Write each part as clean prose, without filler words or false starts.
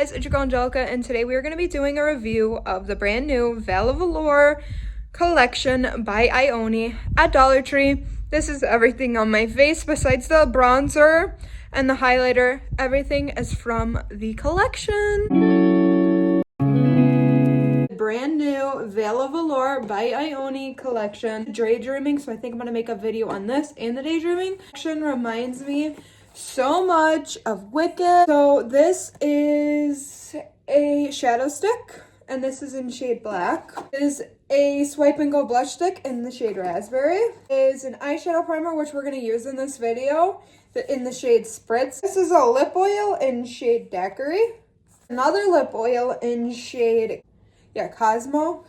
guys, it's your girl Angelica, and today we are going to be doing a review of the brand new Veil of Allure collection by Ioni at Dollar Tree. This is everything on my face besides the bronzer and the highlighter. Everything is from the collection. Brand new Veil of Allure by Ioni collection. Daydreaming, so I think I'm going to make a video on this and the daydreaming. Collection reminds me so much of Wicked. So this is a shadow stick, and this is in shade black. It is a swipe and go blush stick in the shade raspberry. It is an eyeshadow primer, which we're going to use in this video, in the shade Spritz. This is a lip oil in shade Daiquiri. Another lip oil in shade Cosmo.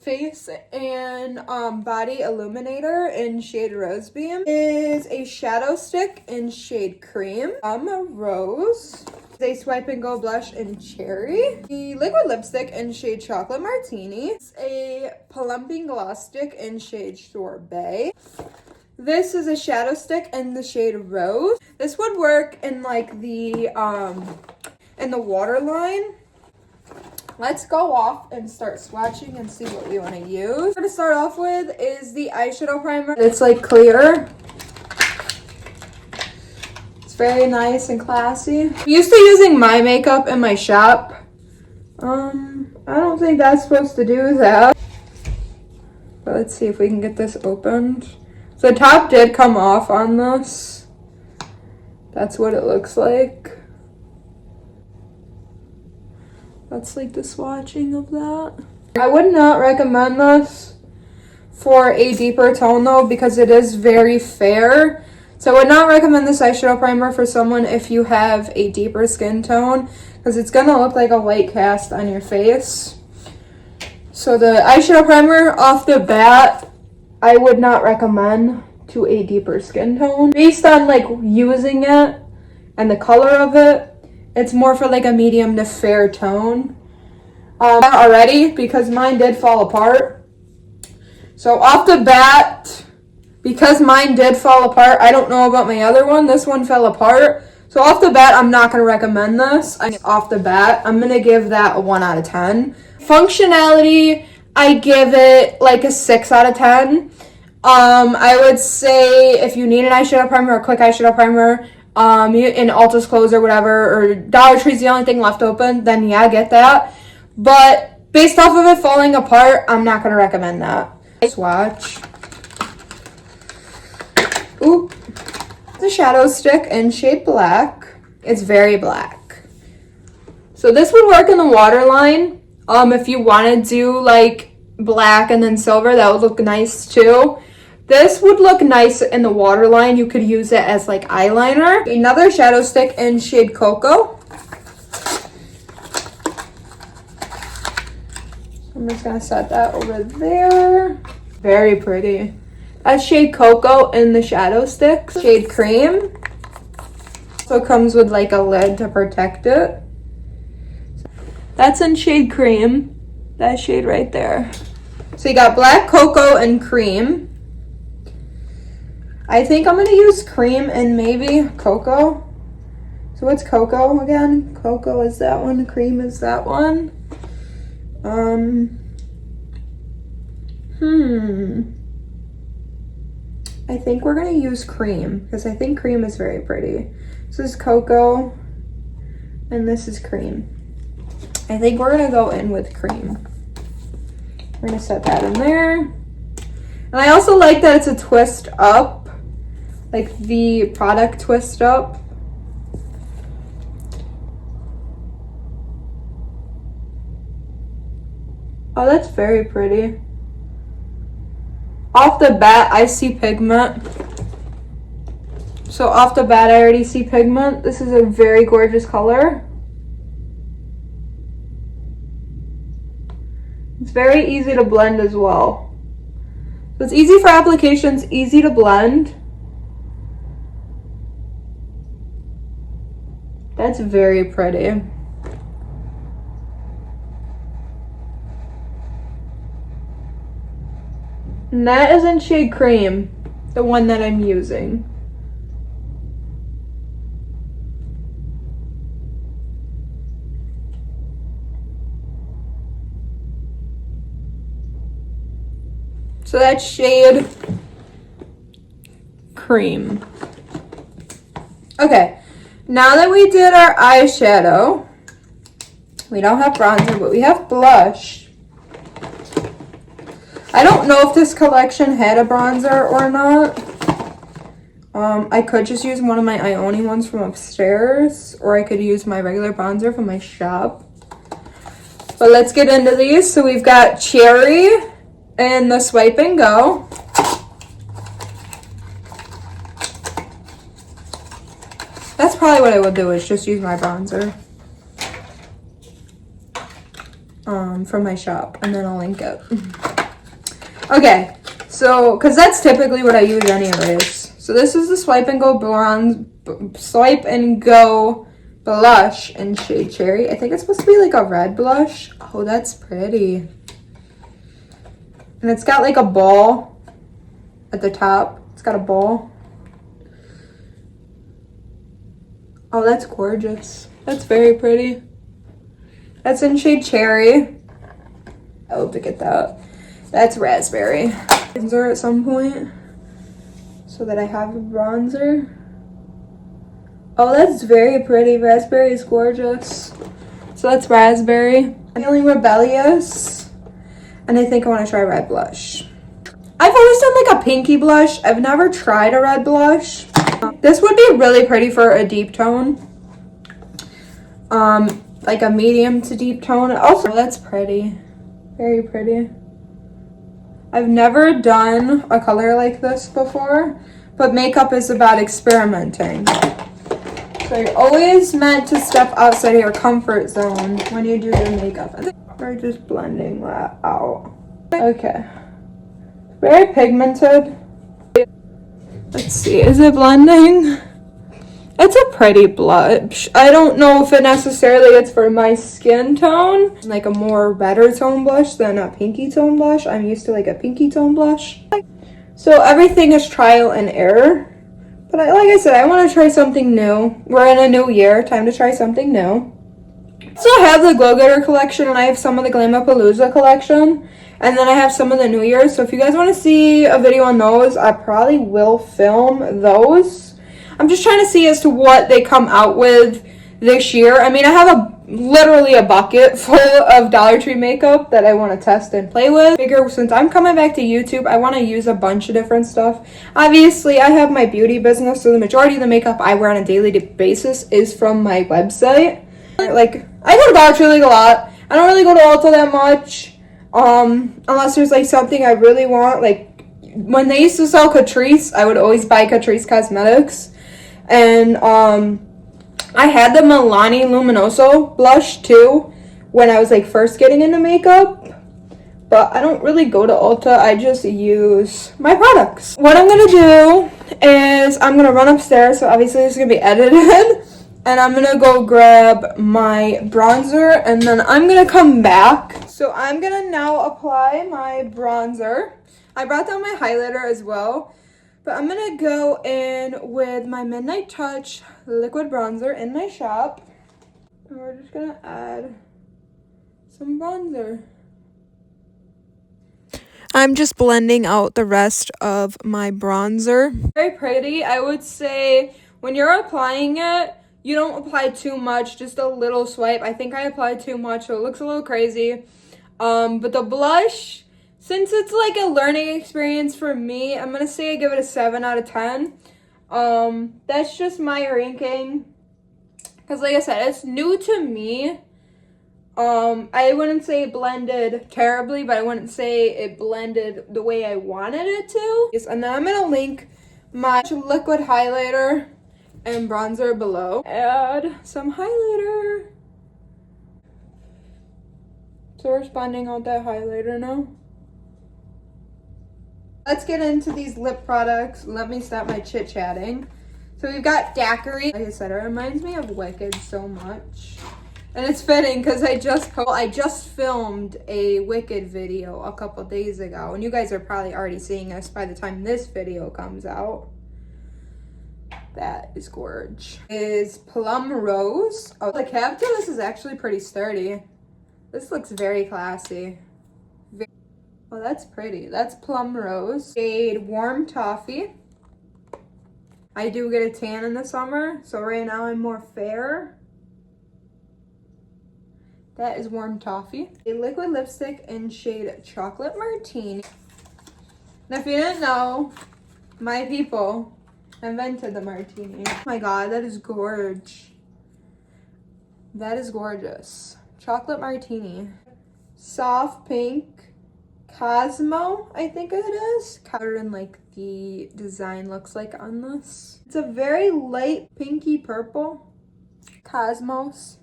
Face and body illuminator in shade Rosebeam. Is a shadow stick in shade Cream. Rose. A swipe and go blush in Cherry. The liquid lipstick in shade Chocolate Martini. It's a plumping gloss stick in shade Sorbet. This is a shadow stick in the shade Rose. This would work in like the waterline. Let's go off and start swatching and see what we want to use. What we're going to start off with is the eyeshadow primer. It's like clear. It's very nice and classy. I'm used to using my makeup in my shop. I don't think that's supposed to do that. But let's see if we can get this opened. So the top did come off on this. That's what it looks like. That's like the swatching of that. I would not recommend this for a deeper tone though, because it is very fair. So I would not recommend this eyeshadow primer for someone if you have a deeper skin tone, because it's gonna look like a white cast on your face. So the eyeshadow primer off the bat, I would not recommend to a deeper skin tone. Based on like using it and the color of it, it's more for like a medium to fair tone already, because mine did fall apart. So off the bat, because mine did fall apart, I don't know about my other one. This one fell apart. So off the bat, I'm not going to recommend this. Off the bat, I'm going to give that a 1 out of 10. Functionality, I give it like a 6 out of 10. I would say if you need an eyeshadow primer, a quick eyeshadow primer, in Ulta's clothes or whatever, or Dollar Tree's the only thing left open, then yeah, get that. But based off of it falling apart, I'm not going to recommend that. Swatch. Oop. The shadow stick in shade black. It's very black. So this would work in the waterline. If you want to do like black and then silver, that would look nice too. This would look nice in the waterline. You could use it as like eyeliner. Another shadow stick in shade Cocoa. I'm just gonna set that over there. Very pretty. That's shade Cocoa in the shadow stick. Shade Cream. So it comes with like a lid to protect it. That's in shade Cream. That shade right there. So you got black, cocoa, and cream. I think I'm going to use cream and maybe cocoa. So what's cocoa again? Cocoa is that one. Cream is that one. I think we're going to use cream, because I think cream is very pretty. This is cocoa and this is cream. I think we're going to go in with cream. We're going to set that in there. And I also like that it's a twist up. Like the product twist up. Oh, that's very pretty. Off the bat, I see pigment. So off the bat, I already see pigment. This is a very gorgeous color. It's very easy to blend as well. So it's easy for applications, easy to blend. That's very pretty. And that is in shade Cream, the one that I'm using. So that's shade Cream. Okay, now that we did our eyeshadow, we don't have bronzer, but we have blush. I don't know if this collection had a bronzer or not. I could just use one of my Ioni ones from upstairs, or I could use my regular bronzer from my shop. But let's get into these. So we've got Cherry and the Swipe and Go. That's probably what I will do, is just use my bronzer from my shop, and then I'll link it. Okay, so because that's typically what I use anyways. So this is the Swipe and Go Swipe and Go blush in shade Cherry. I think it's supposed to be like a red blush. Oh, that's pretty. And it's got like a ball at the top. It's got a ball. Oh, that's gorgeous. That's very pretty. That's in shade Cherry. I hope to get that. That's Raspberry. Bronzer at some point so that I have a bronzer. Oh, that's very pretty. Raspberry is gorgeous. So that's Raspberry. I'm feeling rebellious, and I think I want to try red blush. I've always done like a pinky blush. I've never tried a red blush. This would be really pretty for a deep tone. Like a medium to deep tone. Also, that's pretty. Very pretty. I've never done a color like this before, but makeup is about experimenting. So you're always meant to step outside of your comfort zone when you do your makeup. I think we're just blending that out. Okay. Very pigmented. Let's see, is it blending? It's a pretty blush. I don't know if it necessarily is for my skin tone. Like a more redder tone blush than a pinky tone blush. I'm used to like a pinky tone blush. So everything is trial and error. But like I said, I want to try something new. We're in a new year. Time to try something new. So I have the Glow Getter collection, and I have some of the Glamapalooza collection. And then I have some of the New Year's. So if you guys want to see a video on those, I probably will film those. I'm just trying to see as to what they come out with this year. I mean, I have literally a bucket full of Dollar Tree makeup that I want to test and play with. I figure since I'm coming back to YouTube, I want to use a bunch of different stuff. Obviously, I have my beauty business, so the majority of the makeup I wear on a daily basis is from my website. Like, I go to Dollar Tree like a lot. I don't really go to Ulta that much, unless there's like something I really want. Like when they used to sell Catrice, I would always buy Catrice Cosmetics. And I had the Milani Luminoso blush too when I was like first getting into makeup. But I don't really go to Ulta. I just use my products. What I'm going to do is I'm going to run upstairs. So obviously this is going to be edited. And I'm going to go grab my bronzer. And then I'm going to come back. So I'm going to now apply my bronzer. I brought down my highlighter as well. But I'm going to go in with my Midnight Touch liquid bronzer in my shop. And we're just going to add some bronzer. I'm just blending out the rest of my bronzer. Very pretty. I would say when you're applying it, you don't apply too much, just a little swipe. I think I applied too much, so it looks a little crazy. But the blush, since it's like a learning experience for me, I'm going to say I give it a 7 out of 10. That's just my ranking. Because like I said, it's new to me. I wouldn't say it blended terribly, but I wouldn't say it blended the way I wanted it to. And then I'm going to link my liquid highlighter and bronzer below. Add some highlighter. So we're blending out that highlighter now. Let's get into these lip products. Let me stop my chit-chatting. So we've got Daiquiri. Like I said, it reminds me of Wicked so much. And it's fitting because I just filmed a Wicked video a couple days ago. And you guys are probably already seeing this by the time this video comes out. That is gorge. Is Plum Rose. Oh, the cap to this is actually pretty sturdy. This looks very classy. Oh, that's pretty. That's Plum Rose. Shade Warm Toffee. I do get a tan in the summer, so right now I'm more fair. That is Warm Toffee. A liquid lipstick in shade Chocolate Martini. And if you didn't know, my people invented the martini. Oh my god, that is gorge. That is gorgeous. Chocolate Martini. Soft pink Cosmo, I think it is. Better than like the design looks like on this. It's a very light pinky purple. Cosmos.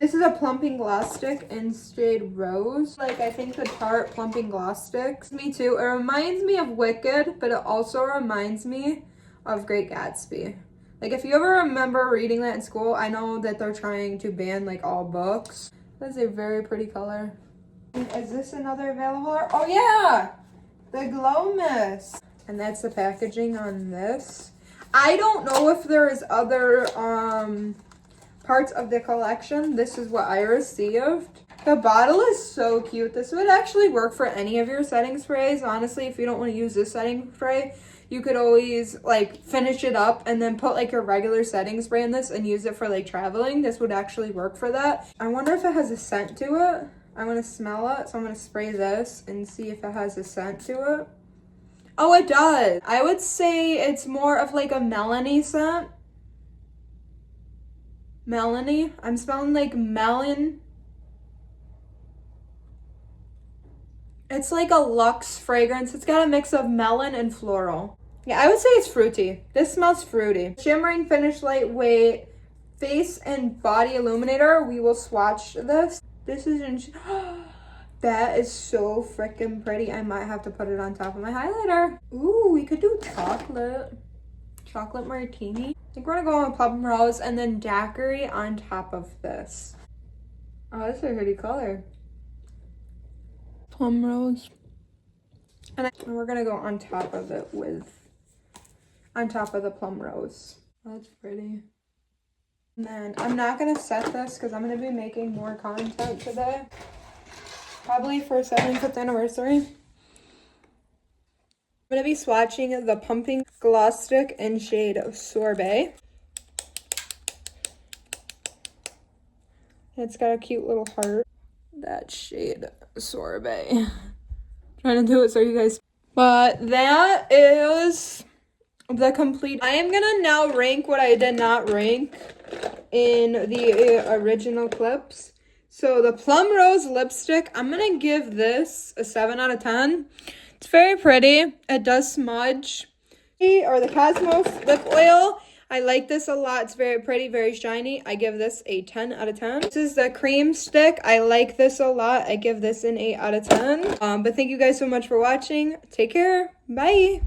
This is a plumping gloss stick in shade Rose. Like, I think the Tarte plumping gloss sticks. Me too. It reminds me of Wicked, but it also reminds me of Great Gatsby. Like, if you ever remember reading that in school, I know that they're trying to ban, like, all books. That's a very pretty color. Is this another available? Oh, yeah! The Glow Mist. And that's the packaging on this. I don't know if there is other, parts of the collection. This is what I received. The bottle is so cute. This would actually work for any of your setting sprays. Honestly, if you don't want to use this setting spray, you could always like finish it up and then put like your regular setting spray in this and use it for like traveling. This would actually work for that. I wonder if it has a scent to it. I want to smell it, so I'm going to spray this and see if it has a scent to it. Oh, it does. I would say it's more of like a melony scent. Melony. I'm smelling like melon. It's like a luxe fragrance. It's got a mix of melon and floral. Yeah, I would say it's fruity. This smells fruity. Shimmering finish lightweight face and body illuminator. We will swatch this. This is in that is so freaking pretty. I might have to put it on top of my highlighter. Ooh, we could do chocolate martini. I think we're gonna go on Plum Rose and then daiquiri on top of this. Oh, that's a pretty color. Plum Rose. And we're gonna go on top of it on top of the Plum Rose. Oh, that's pretty. And then I'm not gonna set this because I'm gonna be making more content today. Probably for 75th anniversary. I'm gonna be swatching the pumping gloss stick in shade Sorbet. It's got a cute little heart. That shade Sorbet. Trying to do it so you guys. But that is the complete. I am gonna now rank what I did not rank in the original clips. So the Plum Rose lipstick, I'm gonna give this a 7 out of 10. It's very pretty. It does smudge. Or the Cosmos lip oil. I like this a lot. It's very pretty, very shiny. I give this a 10 out of 10. This is the cream stick. I like this a lot. I give this an 8 out of 10. But thank you guys so much for watching. Take care. Bye.